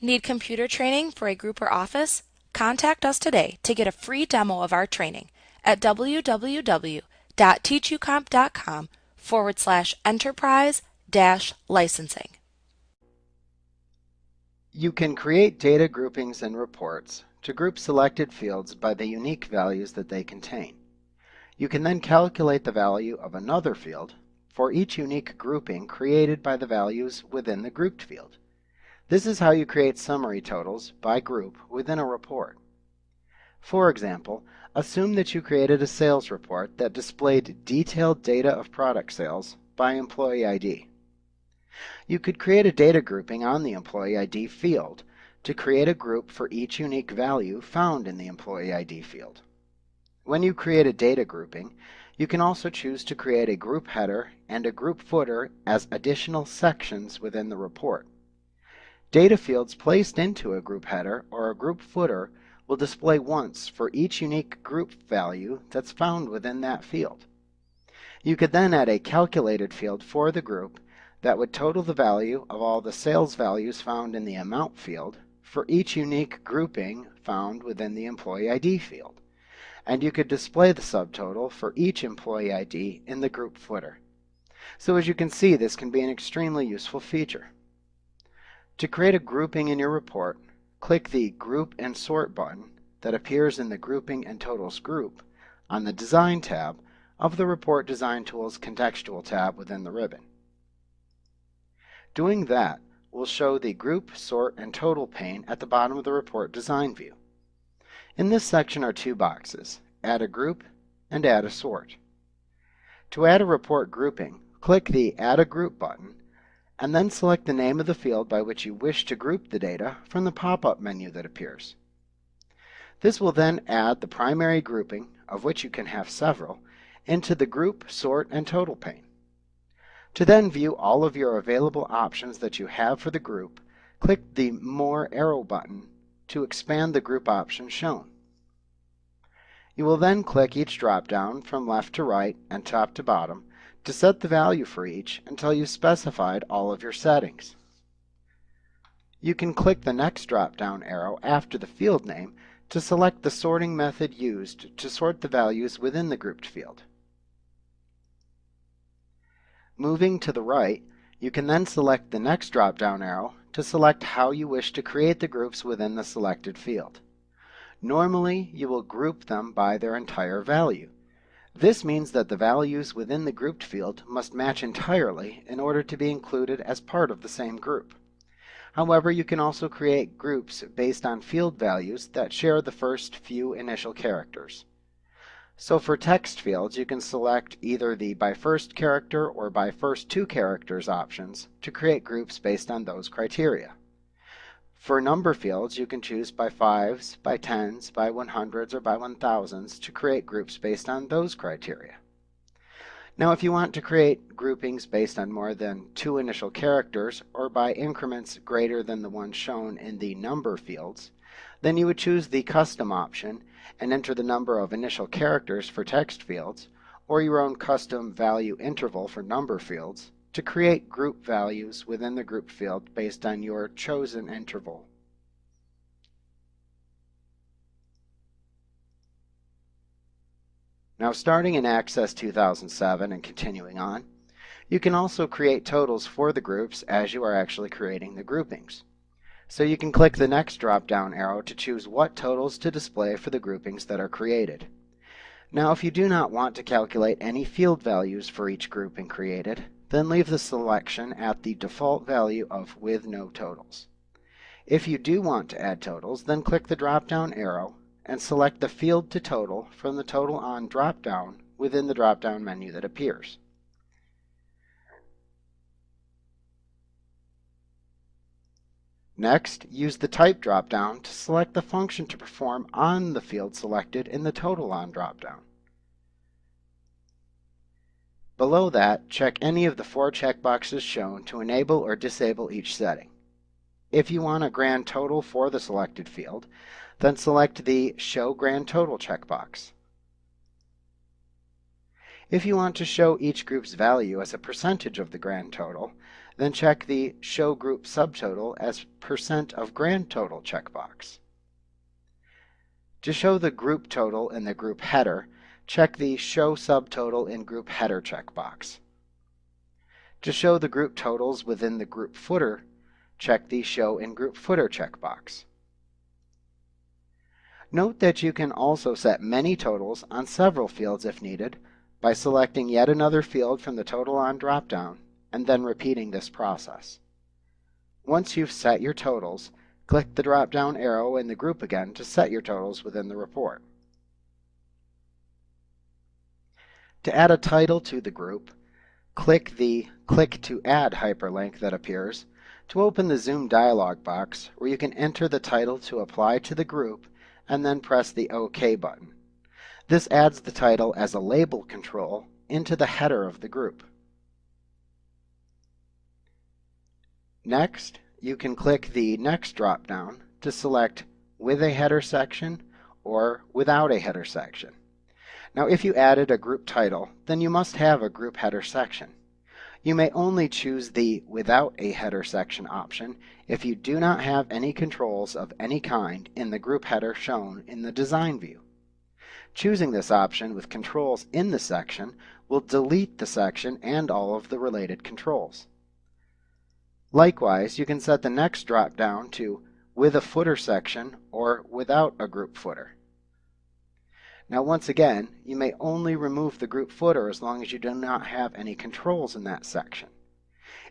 Need computer training for a group or office? Contact us today to get a free demo of our training at www.teachucomp.com/enterprise-licensing. You can create data groupings and reports to group selected fields by the unique values that they contain. You can then calculate the value of another field for each unique grouping created by the values within the grouped field. This is how you create summary totals by group within a report. For example, assume that you created a sales report that displayed detailed data of product sales by employee ID. You could create a data grouping on the employee ID field to create a group for each unique value found in the employee ID field. When you create a data grouping, you can also choose to create a group header and a group footer as additional sections within the report. Data fields placed into a group header or a group footer will display once for each unique group value that's found within that field. You could then add a calculated field for the group that would total the value of all the sales values found in the amount field for each unique grouping found within the employee ID field. And you could display the subtotal for each employee ID in the group footer. So as you can see, this can be an extremely useful feature. To create a grouping in your report, click the Group and Sort button that appears in the Grouping and Totals group on the Design tab of the Report Design Tools contextual tab within the ribbon. Doing that will show the Group, Sort, and Total pane at the bottom of the report design view. In this section are two boxes, Add a Group and Add a Sort. To add a report grouping, click the Add a Group button and then select the name of the field by which you wish to group the data from the pop-up menu that appears. This will then add the primary grouping, of which you can have several, into the Group, Sort, and Total pane. To then view all of your available options that you have for the group, click the More arrow button to expand the group options shown. You will then click each drop-down from left to right and top to bottom to set the value for each until you've specified all of your settings. You can click the next drop-down arrow after the field name to select the sorting method used to sort the values within the grouped field. Moving to the right, you can then select the next drop-down arrow to select how you wish to create the groups within the selected field. Normally, you will group them by their entire value. This means that the values within the grouped field must match entirely in order to be included as part of the same group. However, you can also create groups based on field values that share the first few initial characters. So for text fields, you can select either the by first character or by first two characters options to create groups based on those criteria. For number fields, you can choose by 5s, by 10s, by 100s, or by 1000s to create groups based on those criteria. Now, if you want to create groupings based on more than two initial characters or by increments greater than the one shown in the number fields, then you would choose the custom option and enter the number of initial characters for text fields or your own custom value interval for number fields to create group values within the group field based on your chosen interval. Now, starting in Access 2007 and continuing on, you can also create totals for the groups as you are actually creating the groupings. So you can click the next drop-down arrow to choose what totals to display for the groupings that are created. Now, if you do not want to calculate any field values for each grouping created, then leave the selection at the default value of with no totals. If you do want to add totals, then click the drop-down arrow and select the field to total from the Total On drop-down within the drop-down menu that appears. Next, use the Type drop-down to select the function to perform on the field selected in the Total On drop-down. Below that, check any of the four checkboxes shown to enable or disable each setting. If you want a grand total for the selected field, then select the Show Grand Total checkbox. If you want to show each group's value as a percentage of the grand total, Then check the Show Group Subtotal as % of Grand Total checkbox. To show the group total in the group header, check the Show Subtotal in Group Header checkbox. To show the group totals within the group footer, check the Show in Group Footer checkbox. Note that you can also set many totals on several fields if needed by selecting yet another field from the Total On dropdown and then repeating this process. Once you've set your totals, click the drop-down arrow in the group again to set your totals within the report. To add a title to the group, click the Click to Add hyperlink that appears to open the Zoom dialog box where you can enter the title to apply to the group and then press the OK button. This adds the title as a label control into the header of the group. Next, you can click the Next drop-down to select with a header section or without a header section. Now, if you added a group title, then you must have a group header section. You may only choose the Without a Header Section option if you do not have any controls of any kind in the group header shown in the design view. Choosing this option with controls in the section will delete the section and all of the related controls. Likewise, you can set the next drop-down to With a Footer Section or Without a Group Footer. Now once again, you may only remove the group footer as long as you do not have any controls in that section.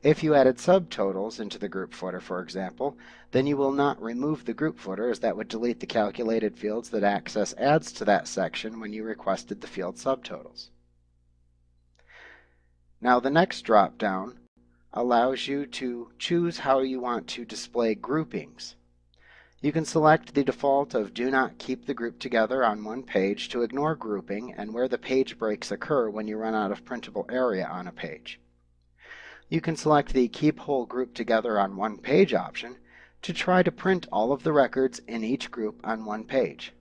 If you added subtotals into the group footer, for example, then you will not remove the group footer, as that would delete the calculated fields that Access adds to that section when you requested the field subtotals. Now the next drop-down allows you to choose how you want to display groupings. You can select the default of Do Not Keep the Group Together on one page to ignore grouping and where the page breaks occur when you run out of printable area on a page. You can select the Keep Whole Group Together on one page option to try to print all of the records in each group on one page.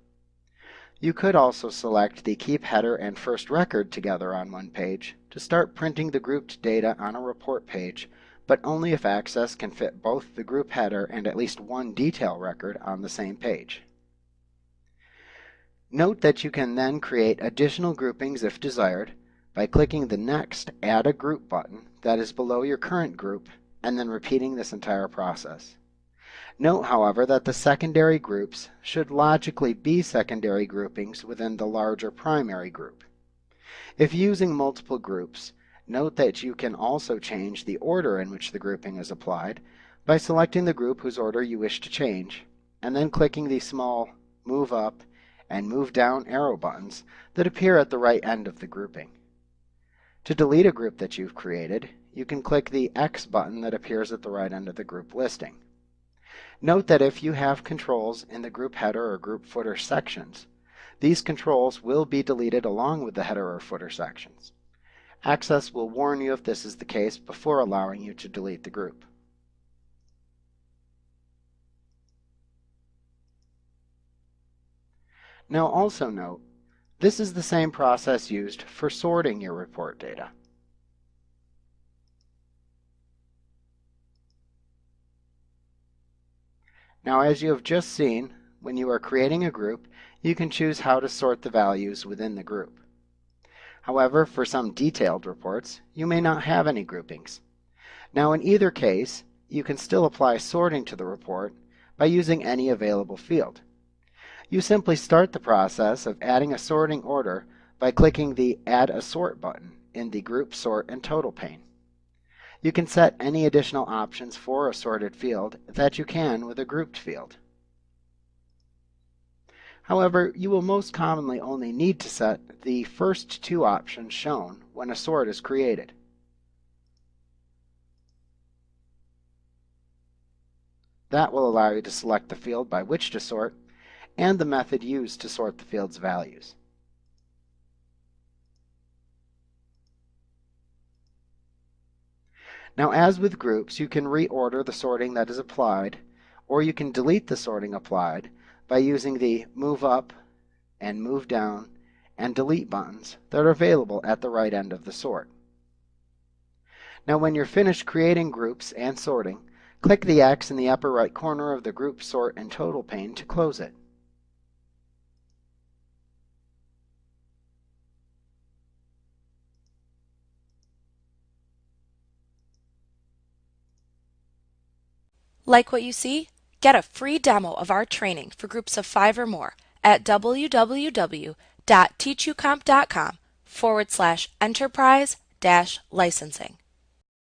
You could also select the Keep Header and First Record Together on one page to start printing the grouped data on a report page, but only if Access can fit both the group header and at least one detail record on the same page. Note that you can then create additional groupings if desired by clicking the next Add a Group button that is below your current group and then repeating this entire process. Note, however, that the secondary groups should logically be secondary groupings within the larger primary group. If using multiple groups, note that you can also change the order in which the grouping is applied by selecting the group whose order you wish to change, and then clicking the small Move Up and Move Down arrow buttons that appear at the right end of the grouping. To delete a group that you've created, you can click the X button that appears at the right end of the group listing. Note that if you have controls in the group header or group footer sections, these controls will be deleted along with the header or footer sections. Access will warn you if this is the case before allowing you to delete the group. Now also note, this is the same process used for sorting your report data. Now, as you have just seen, when you are creating a group, you can choose how to sort the values within the group. However, for some detailed reports, you may not have any groupings. Now, in either case, you can still apply sorting to the report by using any available field. You simply start the process of adding a sorting order by clicking the Add a Sort button in the Group, Sort, and Total pane. You can set any additional options for a sorted field that you can with a grouped field. However, you will most commonly only need to set the first two options shown when a sort is created. That will allow you to select the field by which to sort and the method used to sort the field's values. Now, as with groups, you can reorder the sorting that is applied, or you can delete the sorting applied by using the Move Up and Move Down and Delete buttons that are available at the right end of the sort. Now when you're finished creating groups and sorting, click the X in the upper right corner of the Group, Sort, and Total pane to close it. Like what you see? Get a free demo of our training for groups of 5 or more at www.teachucomp.com/enterprise-licensing.